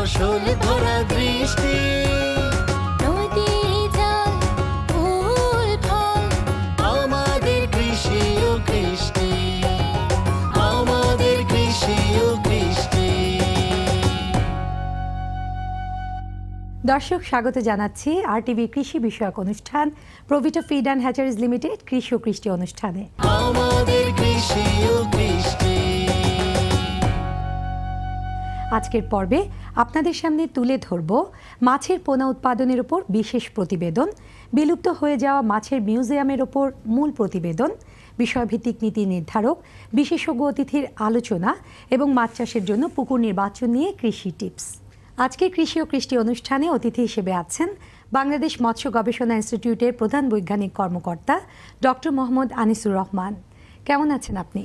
ফসল ভরা দৃষ্টি, নদী জল ফুল ফল, আমাদের কৃষি ও কৃষ্টি, আমাদের কৃষি ও কৃষ্টি। দর্শক, স্বাগত জানাচ্ছি RTV কৃষি বিষয়ক অনুষ্ঠান প্রভিটো ফিড অ্যান্ড হ্যাচারিজ লিমিটেড কৃষি ও কৃষ্টি অনুষ্ঠানে। আমাদের কৃষি ও কৃষ্টি। আজকের পর্বে আপনাদের সামনে তুলে ধরব মাছের পোনা উৎপাদনের উপর বিশেষ প্রতিবেদন, বিলুপ্ত হয়ে যাওয়া মাছের মিউজিয়ামের ওপর মূল প্রতিবেদন, বিষয়ভিত্তিক নীতি নির্ধারক, বিশেষজ্ঞ অতিথির আলোচনা এবং মাছ চাষের জন্য পুকুর নির্বাচন নিয়ে কৃষি টিপস। আজকের কৃষি ও কৃষ্টি অনুষ্ঠানে অতিথি হিসেবে আছেন বাংলাদেশ মৎস্য গবেষণা ইনস্টিটিউটের প্রধান বৈজ্ঞানিক কর্মকর্তা ডক্টর মোহাম্মদ আনিসুর রহমান। কেমন আছেন আপনি?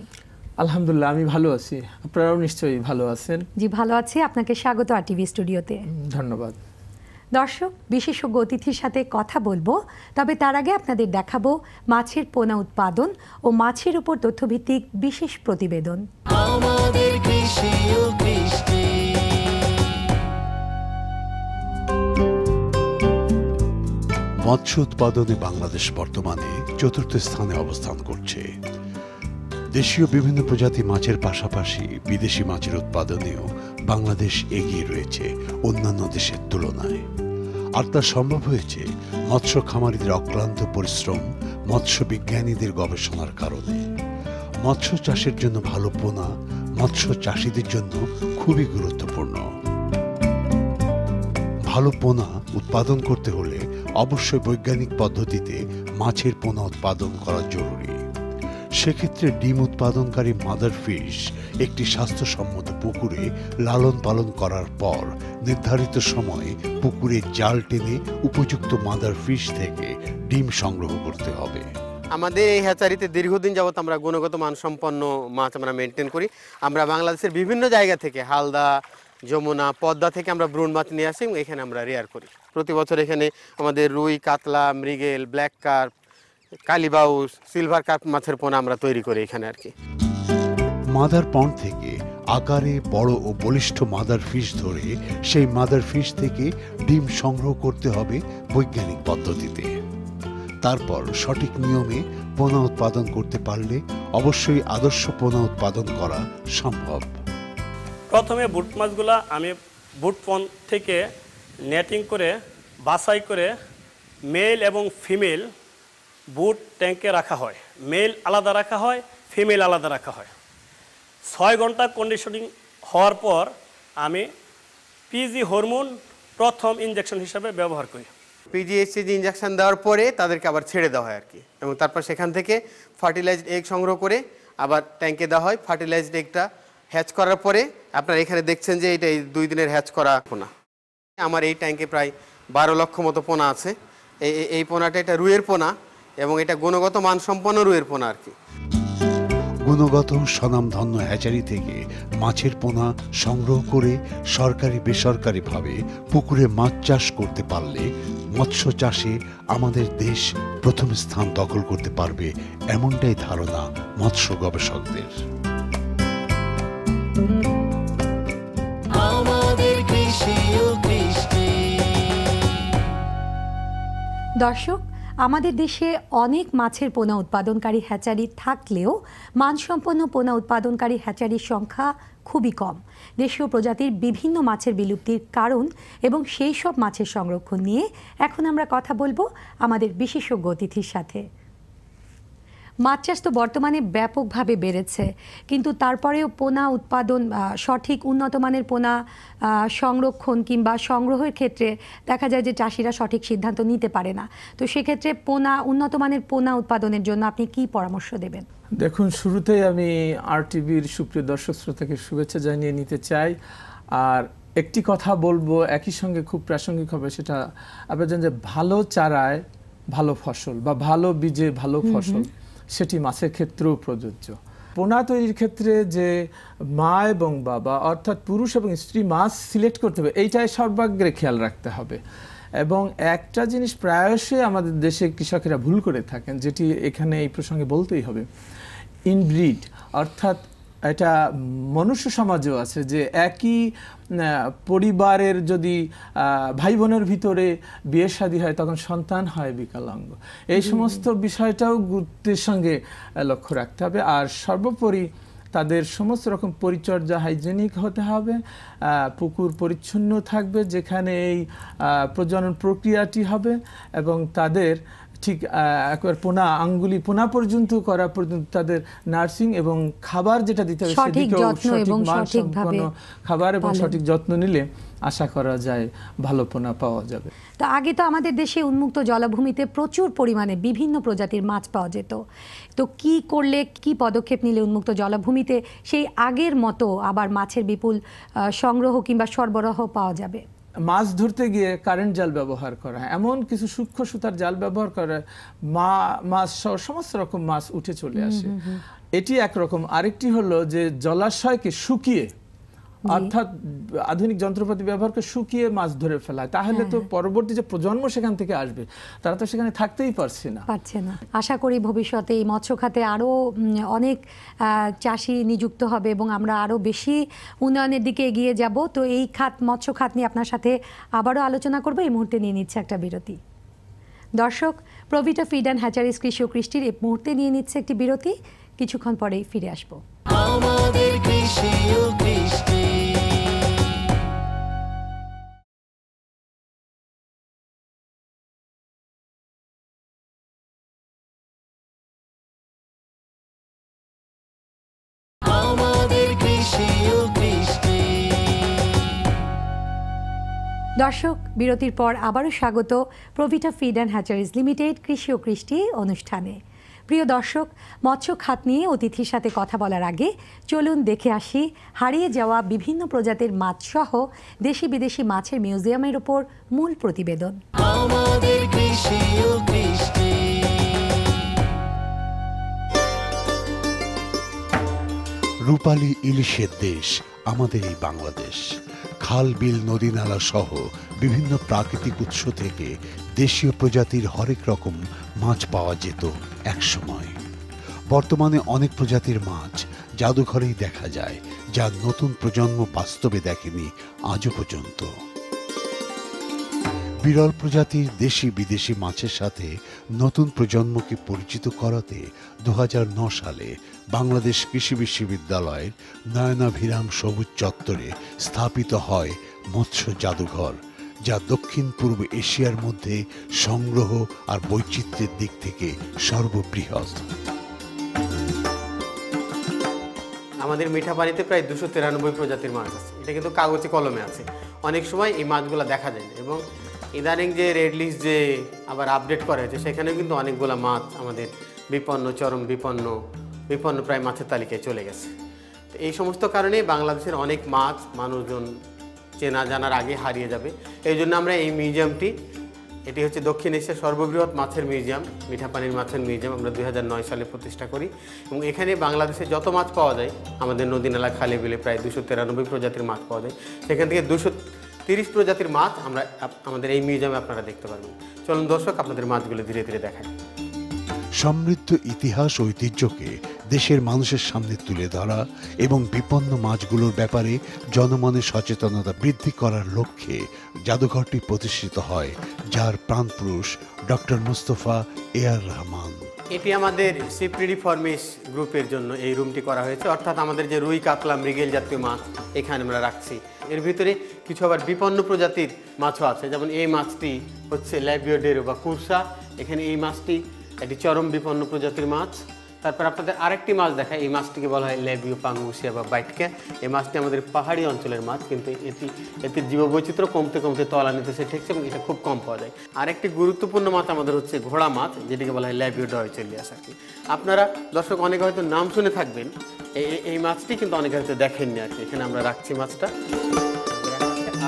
আলহামদুলিল্লাহ, আমি ভালো আছি। আপনারাও নিশ্চয়ই ভালো আছেন? জি, ভালো আছি। আপনাকে স্বাগত RTV স্টুডিওতে। ধন্যবাদ। দর্শক, বিশেষজ্ঞ অতিথির সাথে কথা বলবো, তবে তার আগে আপনাদের দেখাবো মাছের পোনা উৎপাদন ও মাছের উপর তথ্যভিত্তিক বিশেষ প্রতিবেদন। আমাদের কৃষি ও কৃষ্টি। মৎস্য উৎপাদনে বাংলাদেশ বর্তমানে চতুর্থ স্থানে অবস্থান করছে। দেশীয় বিভিন্ন প্রজাতি মাছের পাশাপাশি বিদেশি মাছের উৎপাদনেও বাংলাদেশ এগিয়ে রয়েছে অন্যান্য দেশের তুলনায়। আর তা সম্ভব হয়েছে মৎস্য খামারিদের অক্লান্ত পরিশ্রম, মৎস্য বিজ্ঞানীদের গবেষণার কারণে। মৎস্য চাষের জন্য ভালো পোনা মৎস্য চাষিদের জন্য খুবই গুরুত্বপূর্ণ। ভালো পোনা উৎপাদন করতে হলে অবশ্যই বৈজ্ঞানিক পদ্ধতিতে মাছের পোনা উৎপাদন করা জরুরি। সেক্ষেত্রে ডিম উৎপাদনকারী মাদার ফিশ একটি স্বাস্থ্যসম্মত পুকুরে লালন পালন করার পর নির্ধারিত সময়ে পুকুরে জাল টেনে উপযুক্ত মাদার ফিশ থেকে ডিম সংগ্রহ করতে হবে। আমাদের এই হ্যাচারিতে দীর্ঘদিন যাবত আমরা গুণগত মানসম্পন্ন মাছ আমরা মেনটেন করি। আমরা বাংলাদেশের বিভিন্ন জায়গা থেকে হালদা, যমুনা, পদ্মা থেকে আমরা ব্রুন মাছ নিয়ে আসি এবং এখানে আমরা রেয়ার করি। প্রতি বছর এখানে আমাদের রুই, কাতলা, মৃগেল, ব্ল্যাক কার্প, কালিবাউস, সিলভার কার্প মাছের পোনা আমরা তৈরি করি এখানে আর কি। মাদার পন্ড থেকে আকারে বড় ও বলিষ্ঠ মাদার ফিশ ধরে সেই মাদার ফিশ থেকে ডিম সংগ্রহ করতে হবে বৈজ্ঞানিক পদ্ধতিতে। তারপর সঠিক নিয়মে পোনা উৎপাদন করতে পারলে অবশ্যই আদর্শ পোনা উৎপাদন করা সম্ভব। প্রথমে বুট মাছগুলা আমি বুট পন্ড থেকে নেটিং করে বাছাই করে মেল এবং ফিমেল বুট ট্যাঙ্কে রাখা হয়। মেল আলাদা রাখা হয়, ফিমেল আলাদা রাখা হয়। 6 ঘন্টা কন্ডিশনিং হওয়ার পর আমি পিজি হরমোন প্রথম ইনজেকশন হিসাবে ব্যবহার করি। পিজিএসসিজি ইনজেকশন দেওয়ার পরে তাদেরকে আবার ছেড়ে দেওয়া হয় আর কি, এবং তারপর সেখান থেকে ফার্টিলাইজড এগ সংগ্রহ করে আবার ট্যাঙ্কে দেওয়া হয়। ফার্টিলাইজড এগটা হ্যাচ করার পরে আপনারা এখানে দেখছেন যে এটা এই 2 দিনের হ্যাচ করা পোনা। আমার এই ট্যাঙ্কে প্রায় 12 লক্ষ মতো পোনা আছে। এই পোনাটা এটা রুইয়ের পোনা এবং এটা গুণগত মানসম্পন্ন রুইয়ের পোনা আর কি। গুণগত স্বনামধন্য হ্যাচারি থেকে মাছের পোনা সংগ্রহ করে সরকারি বেসরকারিভাবে পুকুরে মাছ চাষ করতে পারলে মৎস্য চাষে আমাদের দেশ প্রথম স্থান দখল করতে পারবে, এমনটাই ধারণা মৎস্য গবেষকদের। আমাদের কৃষি ও কৃষ্টি। দর্শক, আমাদের দেশে অনেক মাছের পোনা উৎপাদনকারী হ্যাচারি থাকলেও মানসম্পন্ন পোনা উৎপাদনকারী হ্যাচারির সংখ্যা খুবই কম। দেশীয় প্রজাতির বিভিন্ন মাছের বিলুপ্তির কারণ এবং সেই সব মাছের সংরক্ষণ নিয়ে এখন আমরা কথা বলবো আমাদের বিশেষজ্ঞ অতিথির সাথে। মাছ চাষ তো বর্তমানে ব্যাপকভাবে বেড়েছে, কিন্তু তারপরেও পোনা উৎপাদন, সঠিক উন্নত মানের পোনা সংরক্ষণ কিংবা সংগ্রহের ক্ষেত্রে দেখা যায় যে চাষিরা সঠিক সিদ্ধান্ত নিতে পারে না। তো সেক্ষেত্রে উন্নত মানের পোনা উৎপাদনের জন্য আপনি কি পরামর্শ দেবেন? দেখুন, শুরুতেই আমি RTVর সুপ্রিয় দর্শক শ্রোতাকে শুভেচ্ছা জানিয়ে নিতে চাই। আর একটি কথা বলবো একই সঙ্গে খুব প্রাসঙ্গিক হবে, সেটা আপনারা জানেন যে ভালো চারায় ভালো ফসল বা ভালো বীজে ভালো ফসল, সেটি মাছের ক্ষেত্রেও প্রযোজ্য। পোনা তৈরির ক্ষেত্রে যে মা এবং বাবা অর্থাৎ পুরুষ এবং স্ত্রী মাছ সিলেক্ট করতে হবে, এইটাই সর্বাগ্রে খেয়াল রাখতে হবে। এবং একটা জিনিস প্রায়শই আমাদের দেশে কৃষকেরা ভুল করে থাকেন, যেটি এখানে এই প্রসঙ্গে বলতেই হবে, ইনব্রিড অর্থাৎ এটা মনুষ্য সমাজেও আছে যে একই পরিবারের যদি ভাই বোনের ভিতরে বিয়ে শাদী হয় তখন সন্তান হয় বিকলাঙ্গ। এই সমস্ত বিষয়টাও গুরুত্বের সঙ্গে লক্ষ্য রাখতে হবে। আর সর্বোপরি তাদের সমস্ত রকম পরিচর্যা হাইজেনিক হতে হবে, পুকুর পরিচ্ছন্ন থাকবে যেখানে এই প্রজনন প্রক্রিয়াটি হবে, এবং তাদের ঠিক একবার আঙ্গুলি পোনা পর্যন্ত করা পর্যন্ত তাদের নার্সিং এবং খাবার যেটা দিতে হবে সেদিকেও সঠিক মানসম্পন্ন খাবার এবং সঠিক যত্ন নিলে আশা করা যায় ভালো পোনা পাওয়া যাবে। তো আগে তো আমাদের দেশে উন্মুক্ত জলাভূমিতে প্রচুর পরিমাণে বিভিন্ন প্রজাতির মাছ পাওয়া যেত। তো কি করলে, কি পদক্ষেপ নিলে উন্মুক্ত জলাভূমিতে সেই আগের মতো আবার মাছের বিপুল সংগ্রহ কিংবা সরবরাহ পাওয়া যাবে? মাছ ধরতে গিয়ে কারেন্ট জাল ব্যবহার করা, এমন কিছু সূক্ষ্ম সুতার জাল ব্যবহার করে মাছ সহ সমস্ত রকম মাছ উঠে চলে আসে, এটি একরকম। আরেকটি হলো যে জলাশয়কে শুকিয়ে, অর্থাৎ আধুনিক যন্ত্রপাতি ব্যবহার করে শুকিয়ে মাছ ধরে ফেলা, তাহলে তো পরবর্তী যে প্রজন্ম সেখান থেকে আসবে তারা তো সেখানে থাকতেই পারছে না। আশা করি ভবিষ্যতে এই মৎস্য খাতে আরও অনেক চাষি নিযুক্ত হবে এবং আমরা আরও বেশি উন্নয়নের দিকে এগিয়ে যাব। তো এই খাত, মৎস্য খাত নিয়ে আপনার সাথে আবারও আলোচনা করব। এই মুহূর্তে নিয়ে নিচ্ছে একটা বিরতি। দর্শক, প্রভিটা ফিড অ্যান্ড হ্যাচারিজ কৃষি ও কৃষ্টির এই মুহূর্তে নিয়ে নিচ্ছে একটি বিরতি। কিছুক্ষণ পরেই ফিরে আসবো। আমাদের কৃষি ও কৃষ্টি। আমাদের কৃষি ও কৃষ্টি। দর্শক, বিরতির পর আবারও স্বাগত প্রভিটা ফিড অ্যান্ড হ্যাচারিজ লিমিটেড কৃষি ও কৃষ্টি অনুষ্ঠানে। প্রিয় দর্শক, মৎস্য খাত নিয়ে অতিথির সাথে কথা বলার আগে চলুন দেখে আসি হারিয়ে যাওয়া বিভিন্ন প্রজাতির মাছ সহ দেশি বিদেশি মাছের মিউজিয়ামের ওপর মূল প্রতিবেদন। আমাদের কৃষি ও কৃষ্টি। রূপালী ইলিশের দেশ আমাদের এই বাংলাদেশ। খাল, বিল, নদী, নালা সহ বিভিন্ন প্রাকৃতিক উৎস থেকে দেশীয় প্রজাতির হরেক রকম মাছ পাওয়া যেত একসময়। বর্তমানে অনেক প্রজাতির মাছ জাদুঘরেই দেখা যায়, যা নতুন প্রজন্ম বাস্তবে দেখেনি আজও পর্যন্ত। বিরল প্রজাতির দেশি বিদেশি মাছের সাথে নতুন প্রজন্মকে পরিচিত করাতে 2009 সালে বাংলাদেশ কৃষি বিশ্ববিদ্যালয়ের নয়নাভিরাম সবুজ চত্বরে স্থাপিত হয় মৎস্য জাদুঘর, যা দক্ষিণ পূর্ব এশিয়ার মধ্যে সংগ্রহ আর বৈচিত্র্যের দিক থেকে সর্ববৃহৎ। আমাদের মিঠা পানিতে প্রায় 293 প্রজাতির মাছ আছে। এটা কিন্তু কাগজে কলমে আছে, অনেক সময় এই মাছগুলো দেখা যায় না। এবং ইদানিং যে রেড লিস্ট যে আবার আপডেট করা হয়েছে, সেখানেও কিন্তু অনেকগুলো মাছ আমাদের বিপন্ন, চরম বিপন্ন প্রায় মাছের তালিকায় চলে গেছে। তো এই সমস্ত কারণে বাংলাদেশের অনেক মাছ মানুষজন চেনা জানার আগে হারিয়ে যাবে। এই জন্য আমরা এই মিউজিয়ামটি, এটি হচ্ছে দক্ষিণ এশিয়ার সর্ববৃহৎ মাছের মিউজিয়াম, মিঠা পানির মাছের মিউজিয়াম, আমরা 2009 সালে প্রতিষ্ঠা করি। এবং এখানে বাংলাদেশে যত মাছ পাওয়া যায়, আমাদের নদী নালা খালে বিলে প্রায় 293 প্রজাতির মাছ পাওয়া যায়। সেখান থেকে 230 প্রজাতির মাছ আমরা আমাদের এই মিউজিয়ামে আপনারা দেখতে পারবেন। চলুন দর্শক, আপনাদের মাছগুলো ধীরে ধীরে দেখাই। সমৃদ্ধ ইতিহাস ঐতিহ্যকে দেশের মানুষের সামনে তুলে ধরা এবং বিপন্ন মাছগুলোর ব্যাপারে জনমনে সচেতনতা বৃদ্ধি করার লক্ষ্যে জাদুঘরটি প্রতিষ্ঠিত হয়, যার প্রাণপুরুষ ডক্টর মুস্তফা এআর রহমান। এটি আমাদের সিপ্রিডি ফরমিস গ্রুপের জন্য এই রুমটি করা হয়েছে। অর্থাৎ আমাদের যে রুই, কাতলা, মৃগেল জাতীয় মাছ এখানে আমরা রাখছি। এর ভিতরে কিছু আবার বিপন্ন প্রজাতির মাছও আছে, যেমন এই মাছটি হচ্ছে ল্যাবিওডেরো বা কুরসা। এখানে এই মাছটি একটি চরম বিপন্ন প্রজাতির মাছ। তারপর আপনাদের আরেকটি মাছ দেখায়, এই মাছটিকে বলা হয় ল্যাবিও পাঙ্গুসিয়া বা বাইটকা। এই মাছটি আমাদের পাহাড়ি অঞ্চলের মাছ, কিন্তু এটির জীববৈচিত্র্য কমতে কমতে তলানিতে এসে ঠেকছে এবং এটা খুব কম পাওয়া যায়। আরেকটি গুরুত্বপূর্ণ মাছ আমাদের হচ্ছে ঘোড়া মাছ, যেটিকে বলা হয় ল্যাবিও ডয়চেলিয়াস আর কি। আপনারা দর্শক অনেকে হয়তো নাম শুনে থাকবেন, এই মাছটি কিন্তু অনেকে হয়তো দেখেননি আর কি। এখানে আমরা রাখছি মাছটা।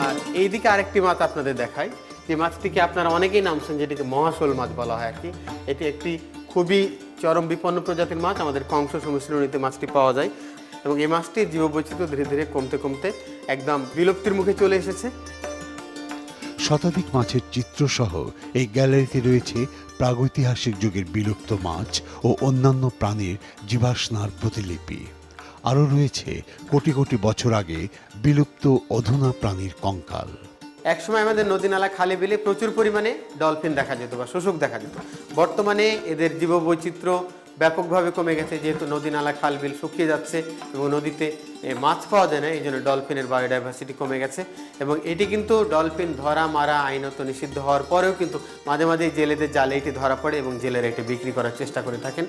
আর এইদিকে আরেকটি মাছ আপনাদের দেখাই, যে মাছটিকে আপনারা অনেকেই নাম শুনেন, যেটিকে মহাশোল মাছ বলা হয় আর কি। এটি একটি খুবই চরম বিপন্ন প্রজাতির মাছ, আমাদের কংস সমুদ্রনীতে মাছটি পাওয়া যায় এবং এই মাছটির জীববৈচিত্র্য ধীরে ধীরে কমতে কমতে একদম বিলুপ্তির মুখে চলে এসেছে। শতাধিক মাছের চিত্রসহ এই গ্যালারিতে রয়েছে প্রাগৈতিহাসিক যুগের বিলুপ্ত মাছ ও অন্যান্য প্রাণীর জীবাশ্মার প্রতিলিপি। আরও রয়েছে কোটি কোটি বছর আগে বিলুপ্ত অধুনা প্রাণীর কঙ্কাল। একসময় আমাদের নদী নালা খালে বিলে প্রচুর পরিমাণে ডলফিন দেখা যেত বা শুশুক দেখা যেত। বর্তমানে এদের জীববৈচিত্র্য ব্যাপকভাবে কমে গেছে, যেহেতু নদী নালা খাল বিল শুকিয়ে যাচ্ছে এবং নদীতে মাছ পাওয়া যায় না, এই জন্য ডলফিনের বায়োডাইভার্সিটি কমে গেছে। এবং এটি কিন্তু ডলফিন ধরা মারা আইনত নিষিদ্ধ হওয়ার পরেও কিন্তু মাঝে মাঝে জেলেদের জালে এটি ধরা পড়ে এবং জেলেরা এটি বিক্রি করার চেষ্টা করে থাকেন।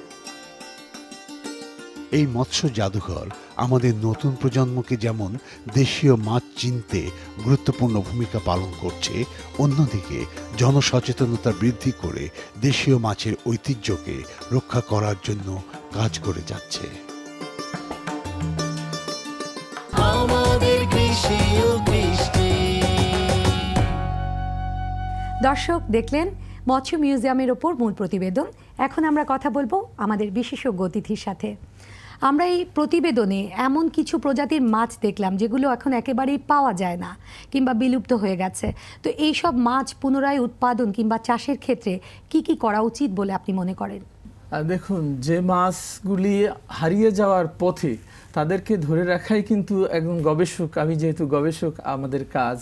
এই মৎস্য জাদুঘর আমাদের নতুন প্রজন্মকে যেমন দেশীয় মাছ চিনতে গুরুত্বপূর্ণ ভূমিকা পালন করছে, অন্যদিকে জনসচেতনতা বৃদ্ধি করে দেশীয় মাছের ঐতিহ্যকে রক্ষা করার জন্য কাজ করে যাচ্ছে। আমাদের কৃষি ও কৃষ্টি। দর্শক দেখলেন মৎস্য মিউজিয়ামের ওপর মূল প্রতিবেদন। এখন আমরা কথা বলবো আমাদের বিশেষজ্ঞ অতিথির সাথে। আমরা এই প্রতিবেদনে এমন কিছু প্রজাতির মাছ দেখলাম যেগুলো এখন একেবারেই পাওয়া যায় না কিংবা বিলুপ্ত হয়ে গেছে। তো এই সব মাছ পুনরায় উৎপাদন কিংবা চাষের ক্ষেত্রে কি কি করা উচিত বলে আপনি মনে করেন? দেখুন, যে মাছগুলি হারিয়ে যাওয়ার পথে তাদেরকে ধরে রাখাই কিন্তু একজন গবেষক, আমি যেহেতু গবেষক আমাদের কাজ,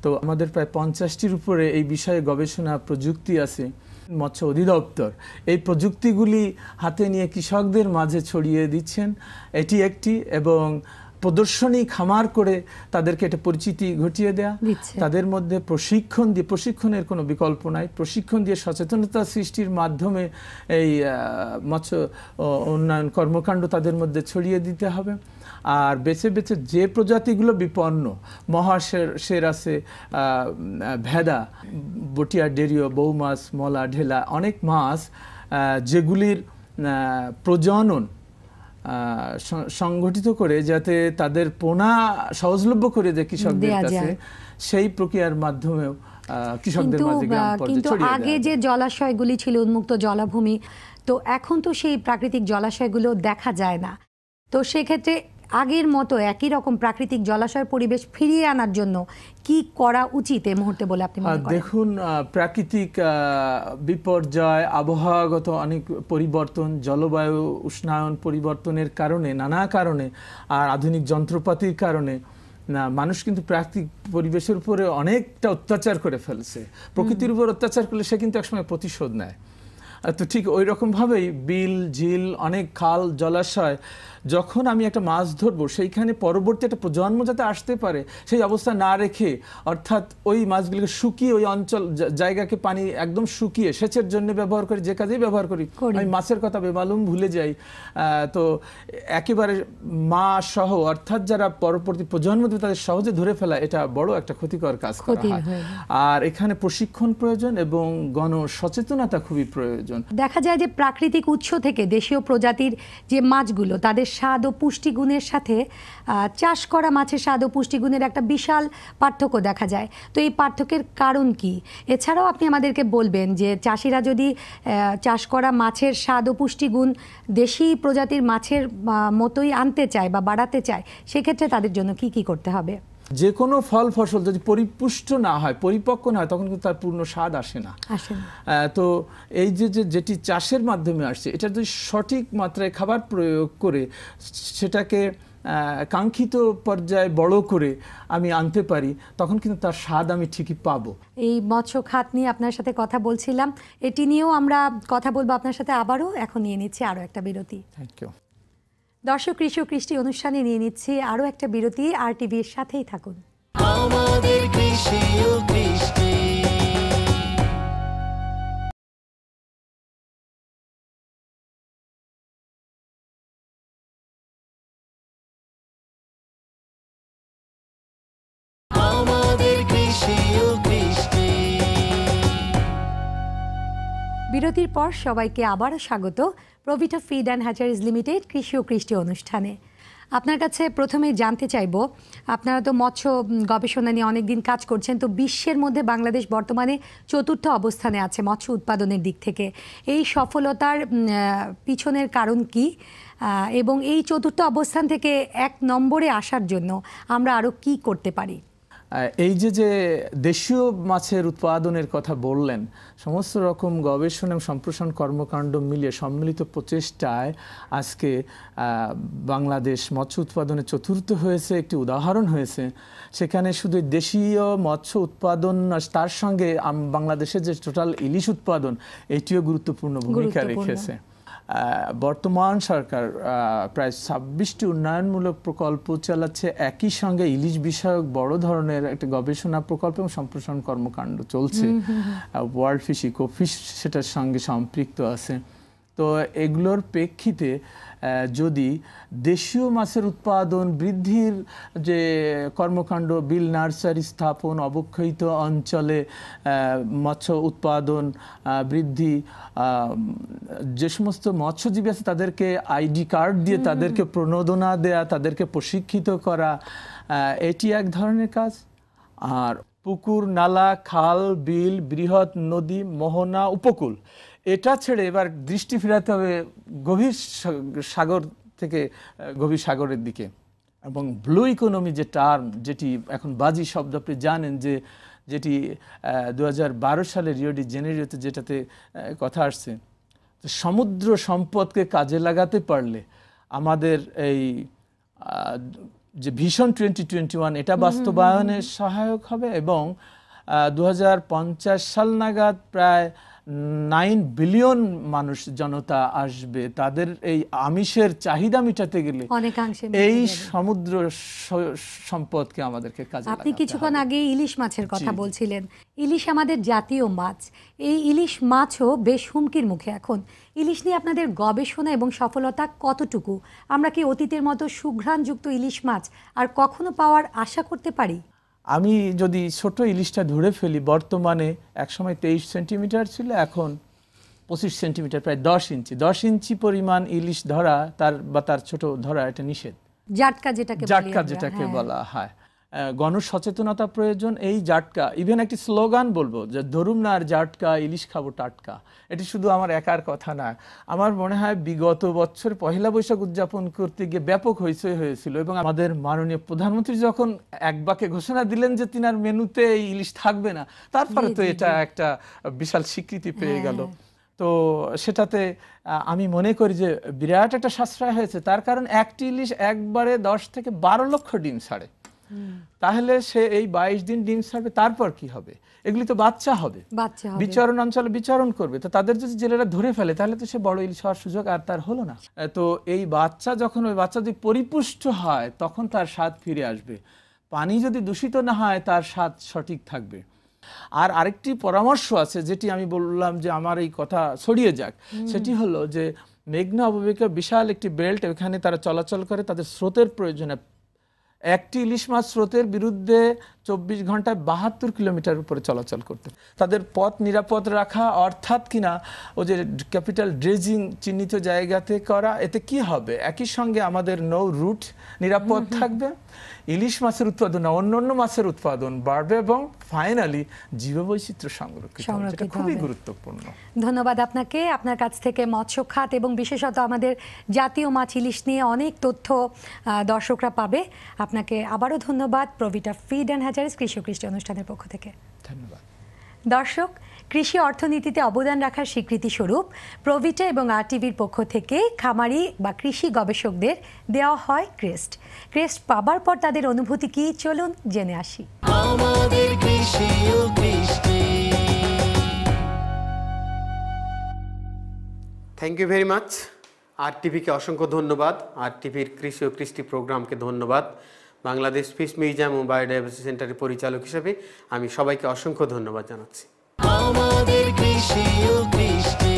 তো আমাদের প্রায় 50টির উপরে এই বিষয়ে গবেষণা প্রযুক্তি আছে। মৎস্য অধিদপ্তর এই প্রযুক্তিগুলি হাতে নিয়ে কৃষকদের মাঝে ছড়িয়ে দিচ্ছেন, এটি একটি, এবং প্রদর্শনী খামার করে তাদেরকে এটা পরিচিতি ঘটিয়ে দেয়া, তাদের মধ্যে প্রশিক্ষণ দিয়ে, প্রশিক্ষণের কোনো বিকল্প নাই, প্রশিক্ষণ দিয়ে সচেতনতা সৃষ্টির মাধ্যমে এই মৎস্য উন্নয়ন কর্মকাণ্ড তাদের মধ্যে ছড়িয়ে দিতে হবে। আর বেছে বেছে যে প্রজাতিগুলো বিপন্ন, মহাশের আছে, ভেদা, বটিয়া, ডেরিও, বৌ মাছ, মলা, ঢেলা, অনেক মাছ যেগুলির প্রজনন সংগঠিত করে যাতে তাদের পোনা সহজলভ্য করে দেয় কৃষকদের কাছে, সেই প্রক্রিয়ার মাধ্যমেও কৃষকদের মাঝে গ্রাম পর্যায়ে ছড়িয়ে দেওয়া। আগে যে জলাশয়গুলি ছিল উন্মুক্ত জলাভূমি, তো এখন তো সেই প্রাকৃতিক জলাশয়গুলো দেখা যায় না। তো সেক্ষেত্রে আগের মতো একই রকম প্রাকৃতিক জলাশয়ের পরিবেশ ফিরিয়ে আনার জন্য কি করা উচিত এই মুহূর্তে বলে আপনি মনে করেন? দেখুন, প্রাকৃতিক বিপর্যয়, আবহাওয়াগত অনেক পরিবর্তন, জলবায়ু উষ্ণায়ন পরিবর্তনের কারণে, নানা কারণে, আর আধুনিক যন্ত্রপাতির কারণে মানুষ কিন্তু প্রাকৃতিক পরিবেশের উপরে অনেকটা অত্যাচার করে ফেলছে। প্রকৃতির উপর অত্যাচার করলে সে কিন্তু একসময় প্রতিশোধ নেয়। তো ঠিক ওই রকমভাবেই বিল, ঝিল, অনেক খাল, জলাশয়, যখন আমি একটা মাছ ধরবো সেইখানে পরবর্তী একটা প্রজন্ম যাতে আসতে পারে সেই অবস্থা না রেখে, অর্থাৎ ওই মাছগুলিকে শুকিয়ে, ওই অঞ্চল জায়গাকে পানি একদম শুকিয়ে সেচের জন্য ব্যবহার করি, যে কাজেই ব্যবহার করি, আমি মাছের কথা বেমালুম ভুলে যাই। তো একেবারে মা সহ, অর্থাৎ যারা পরবর্তী প্রজন্ম তাদের সহজে ধরে ফেলা, এটা বড় একটা ক্ষতিকর কাজ করা হয়। আর এখানে প্রশিক্ষণ প্রয়োজন এবং গণ সচেতনতা খুবই প্রয়োজন। দেখা যায় যে প্রাকৃতিক উৎস থেকে দেশীয় প্রজাতির যে মাছগুলো, তাদের স্বাদ ও পুষ্টিগুণের সাথে চাষ করা মাছের স্বাদ ও পুষ্টিগুণের একটা বিশাল পার্থক্য দেখা যায়। তো এই পার্থক্যের কারণ কি? এছাড়াও আপনি আমাদেরকে বলবেন যে চাষিরা যদি চাষ করা মাছের স্বাদ ও পুষ্টিগুণ দেশি প্রজাতির মাছের মতোই আনতে চায় বা বাড়াতে চায়, সেক্ষেত্রে তাদের জন্য কি কি করতে হবে? যে কোনো ফল ফসল যদি পরিপুষ্ট না হয়, পরিপক্ক না হয়, তখন কিন্তু তার পূর্ণ স্বাদ আসে না। তো এই যেটি চাষের মাধ্যমে আসছে, এটা যদি সঠিক মাত্রায় খাবার প্রয়োগ করে সেটাকে কাঙ্ক্ষিত পর্যায়ে বড় করে আমি আনতে পারি, তখন কিন্তু তার স্বাদ আমি ঠিকই পাবো। এই মৎস্য খাত নিয়ে আপনার সাথে কথা বলছিলাম, এটি নিয়েও আমরা কথা বলবো আপনার সাথে আবারও। এখন নিয়ে নিচ্ছি আরও একটা বিরতি। Thank you. দর্শক, কৃষি ও কৃষ্টি অনুষ্ঠানে নিয়ে নিচ্ছি আরও একটা বিরতি। RTVর সাথেই থাকুন। আমাদের কৃষি ও কৃষ্টি। আমাদের কৃষি ও কৃষ্টি। বিরতির পর সবাইকে আবারও স্বাগত প্রভিটা ফিড অ্যান্ড হ্যাচারিজ লিমিটেড কৃষি ও কৃষ্টি অনুষ্ঠানে। আপনার কাছে প্রথমেই জানতে চাইব, আপনারা তো মৎস্য গবেষণা নিয়ে অনেকদিন কাজ করছেন, তো বিশ্বের মধ্যে বাংলাদেশ বর্তমানে ৪র্থ অবস্থানে আছে মৎস্য উৎপাদনের দিক থেকে। এই সফলতার পিছনের কারণ কি, এবং এই ৪র্থ অবস্থান থেকে ১ নম্বরে আসার জন্য আমরা আরও কি করতে পারি? এই যে দেশীয় মাছের উৎপাদনের কথা বললেন, সমস্ত রকম গবেষণা এবং সম্প্রসারণ কর্মকাণ্ড মিলিয়ে সম্মিলিত প্রচেষ্টায় আজকে বাংলাদেশ মৎস্য উৎপাদনে চতুর্থ হয়েছে, একটি উদাহরণ হয়েছে। সেখানে শুধু দেশীয় মৎস্য উৎপাদন, তার সঙ্গে বাংলাদেশের যে টোটাল ইলিশ উৎপাদন, এটিও গুরুত্বপূর্ণ ভূমিকা রেখেছে। বর্তমান সরকার প্রায় 26টি উন্নয়নমূলক প্রকল্প চালাচ্ছে, একই সঙ্গে ইলিশ বিষয়ক বড় ধরনের একটা গবেষণা প্রকল্প এবং সম্প্রসারণ কর্মকাণ্ড চলছে। ওয়ার্ল্ড ফিশ ইকোফিশ সেটার সঙ্গে সম্পৃক্ত আছে। তো এগুলোর প্রেক্ষিতে যদি দেশীয় মাছের উৎপাদন বৃদ্ধির যে কর্মকাণ্ড, বিল নার্সারি স্থাপন, অবক্ষয়িত অঞ্চলে মৎস্য উৎপাদন বৃদ্ধি, যে সমস্ত মৎস্যজীবী আছে তাদেরকে আইডি কার্ড দিয়ে তাদেরকে প্রণোদনা দেয়া, তাদেরকে প্রশিক্ষিত করা, এটি এক ধরনের কাজ। আর পুকুর, নালা, খাল, বিল, বৃহৎ নদী, মোহনা, উপকূল, এটা ছেড়ে এবার দৃষ্টি ফেরাতে হবে গভীর সাগর থেকে গভীর সাগরের দিকে। এবং ব্লু ইকোনমি যে টার্ম, যেটি এখন বাজি শব্দ আপনি জানেন, যেটি 2012 সালে রিও ডি জেনেরিওতে যেটাতে কথা আসছে, সমুদ্র সম্পদকে কাজে লাগাতে পারলে আমাদের এই যে ভিশন 2021 এটা বাস্তবায়নে সহায়ক হবে। এবং 2050 সাল নাগাদ প্রায় 9 বিলিয়ন মানুষ জনতা আসবে। তাদের এই আমিষের চাহিদা মেটাতে গেলে এই সমুদ্র সম্পদকে আমাদেরকে কাজে লাগাতে হবে। আপনি কিছুক্ষণ আগে ইলিশ মাছের কথা বলছিলেন। ইলিশ আমাদের জাতীয় মাছ। এই ইলিশ মাছও বেশ হুমকির মুখে এখন। ইলিশ নিয়ে আপনাদের গবেষণা এবং সফলতা কতটুকু? আমরা কি অতীতের মতো সুঘ্রাণযুক্ত ইলিশ মাছ আর কখনো পাওয়ার আশা করতে পারি? আমি যদি ছোট ইলিশটা ধরে ফেলি, বর্তমানে একসময় 23 সেন্টিমিটার ছিল, এখন 25 সেন্টিমিটার, প্রায় 10 ইঞ্চি পরিমাণ ইলিশ ধরা তার ছোট ধরা এটা নিষেধ। জাটকা যেটাকে বলা হয়। গণসচেতনতা প্রয়োজন। এই জাটকা, ইভেন একটি স্লোগান বলবো যে ধরুম না আর জাটকা, ইলিশ খাবো টাটকা। এটি শুধু আমার একার কথা না, আমার মনে হয় বিগত বছর পহেলা বৈশাখ উদযাপন করতে গিয়ে ব্যাপক হইচই হয়েছিল। এবং আমাদের মাননীয় প্রধানমন্ত্রী যখন এক বাক্যে ঘোষণা দিলেন যে তিনার মেনুতে ইলিশ থাকবে না, তারপরে তো এটা একটা বিশাল স্বীকৃতি পেয়ে গেল। তো সেটাতে আমি মনে করি যে বিরাট একটা সাশ্রয় হয়েছে। তার কারণ একটি ইলিশ একবারে 10 থেকে 12 লক্ষ ডিম ছাড়ে। তাহলে সে এই 22 দিন ডিম ছাড়বে, তারপর কি হবে? এগুলি তো বাচ্চা হবে, বিচরণ অঞ্চলে বিচরণ করবে। তো তাদের যদি জেলেরা ধরে ফেলে তাহলে তো সে বড় ইলিশ হওয়ার সুযোগ আর তার হলো না। তো এই বাচ্চা যখন ওই বাচ্চা যদি পরিপুষ্ট হয় তখন তার স্বাদ ফিরে আসবে। পানি যদি দূষিত না হয় তার স্বাদ সঠিক থাকবে। আর আরেকটি পরামর্শ আছে যেটি আমি বললাম যে আমার এই কথা ছড়িয়ে যাক, সেটি হলো যে মেঘনা অববাহিকা বিশাল একটি বেল্ট, এখানে তারা চলাচল করে, তাদের স্রোতের প্রয়োজনে একটি ইলিশ মাছ স্রোতের বিরুদ্ধে 24 ঘন্টায় 72 কিলোমিটার উপরে চলাচল করতে। তাদের পথ নিরাপদ রাখা, অর্থাৎ কিনা ও যে ক্যাপিটাল ড্রেজিং চিহ্নিত জায়গাতে করা, এতে কি হবে? একই সঙ্গে আমাদের নৌ রুট নিরাপদ থাকবে, ইলিশ মাছের উৎপাদন, অন্যান্য মাছের উৎপাদন বাড়বে এবং ফাইনালি জীববৈচিত্র্য সংরক্ষিত হবে, যেটা খুবই গুরুত্বপূর্ণ। ধন্যবাদ আপনাকে। আপনার কাছ থেকে মৎস্য খাত এবং বিশেষত আমাদের জাতীয় মাছ ইলিশ নিয়ে অনেক তথ্য দর্শকরা পাবে। আপনাকে আবারও ধন্যবাদ প্রভিটা ফিড অ্যান্ড হ্যাচারিজ কৃষি ও কৃষি অনুষ্ঠানের পক্ষ থেকে। ধন্যবাদ। দর্শক, কৃষি অর্থনীতিতে অবদান রাখার স্বীকৃতি স্বরূপ প্রভিটা এবং আরটিভির পক্ষ থেকে খামারি বা কৃষি গবেষকদের দেওয়া হয় ক্রেস্ট। ক্রেস্ট পাবার পর তাদের অনুভূতি কি, চলুন জেনে আসি। আমাদের কৃষি ও কৃষ্টি। Thank you very much. আরটিভিকে অসংখ্য ধন্যবাদ। আরটিভির কৃষি ও কৃষ্টি প্রোগ্রামকে ধন্যবাদ। বাংলাদেশ ফিশ মিউজিয়াম ও বায়োডাইভার্সিটি সেন্টারের পরিচালক হিসেবে আমি সবাইকে অসংখ্য ধন্যবাদ জানাচ্ছি। আমাদের কৃষি ও কৃষ্টি।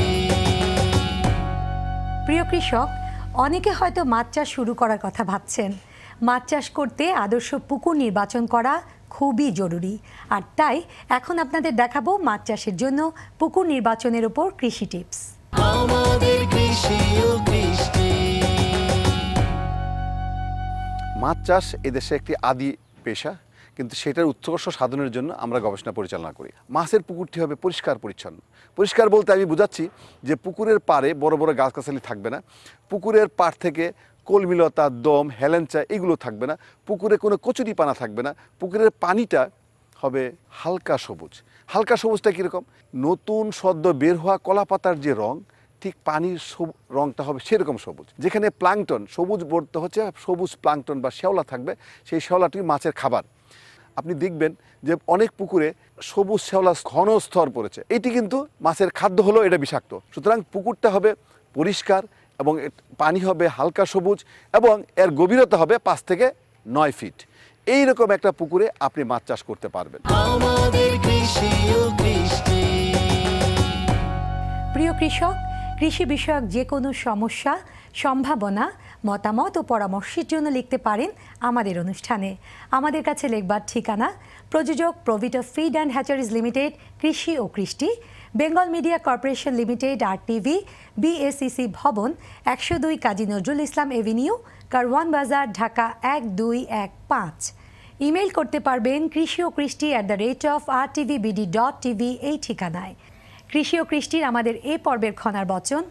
প্রিয় কৃষক, অনেকে হয়তো মাছ চাষ শুরু করার কথা ভাবছেন। মাছ চাষ করতে আদর্শ পুকুর নির্বাচন করা খুবই জরুরি। আর তাই এখন আপনাদের দেখাবো মাছ চাষের জন্য পুকুর নির্বাচনের উপর কৃষি টিপস। আমাদের কৃষি ও কৃষ্টি। মাছ চাষ এদেশে একটি আদি পেশা, কিন্তু সেটার উৎকর্ষ সাধনের জন্য আমরা গবেষণা পরিচালনা করি। মাছের পুকুরটি হবে পরিষ্কার পরিচ্ছন্ন। পরিষ্কার বলতে আমি বুঝাচ্ছি যে পুকুরের পাড়ে বড় বড় গাছগাছালি থাকবে না, পুকুরের পাড় থেকে কলমিলতা, দম, হেলেঞ্চা এগুলো থাকবে না। পুকুরে কোনো কচুরিপানা থাকবে না। পুকুরের পানিটা হবে হালকা সবুজ। হালকা সবুজটা কীরকম? নতুন সদ্য বের হওয়া কলা পাতার যে রং, ঠিক পানির রংটা হবে সেরকম সবুজ। যেখানে প্লাঙ্কটন, সবুজ বলতে হচ্ছে সবুজ প্লাঙ্কটন বা শ্যাওলা থাকবে, সেই শ্যাওলাটি মাছের খাবার। আপনি দেখবেন যে অনেক পুকুরে সবুজ শ্যাওলা ঘন স্তর পড়েছে, এটি কিন্তু মাছের খাদ্য হলো, এটা বিষাক্ত। সুতরাং পুকুরটা হবে পরিষ্কার এবং পানি হবে হালকা সবুজ এবং এর গভীরতা হবে 5 থেকে 9 ফিট। এইরকম একটা পুকুরে আপনি মাছ চাষ করতে পারবেন। আমাদের কৃষি ও কৃষ্টি। প্রিয় কৃষক, কৃষি বিষয়ক যে কোনো সমস্যা, সম্ভাবনা, মতামত ও পরামর্শের জন্য লিখতে পারেন আমাদের অনুষ্ঠানে। আমাদের কাছে লিখবার ঠিকানা: প্রযোজক প্রভিটা ফিড অ্যান্ড হ্যাচারিজ লিমিটেড, কৃষি ও কৃষ্টি, Bengal media corporation limited, RTV, BACC ভবন, 102 কাজী নজরুল ইসলাম এভিনিউ, কারওয়ান বাজার, ঢাকা 1215। ইমেইল করতে পারবেন কৃষি ও কৃষ্টি @rtvbd.tv এই ঠিকানায়। কৃষি ও কৃষ্টির আমাদের এ পর্বের খনার বচন: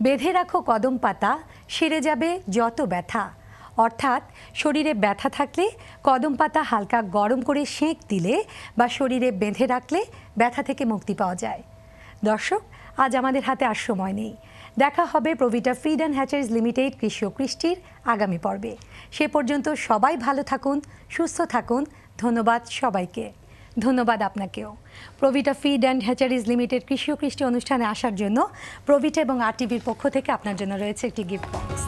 বেঁধে রাখো কদম পাতা, সেরে যাবে যত ব্যথা। অর্থাৎ শরীরে ব্যথা থাকলে কদম পাতা হালকা গরম করে সেঁক দিলে বা শরীরে বেঁধে রাখলে ব্যথা থেকে মুক্তি পাওয়া যায়। দর্শক, আজ আমাদের হাতে আর সময় নেই। দেখা হবে প্রভিটা ফিড অ্যান্ড হ্যাচারিজ লিমিটেড, কৃষি ও কৃষ্টির আগামী পর্বে। সে পর্যন্ত সবাই ভালো থাকুন, সুস্থ থাকুন। ধন্যবাদ সবাইকে। ধন্যবাদ আপনাকেও। প্রভিটা ফিড অ্যান্ড হ্যাচারিজ লিমিটেড কৃষি ও কৃষ্টি অনুষ্ঠানে আসার জন্য প্রভিটা এবং RTVর পক্ষ থেকে আপনার জন্য রয়েছে একটি গিফট বক্স।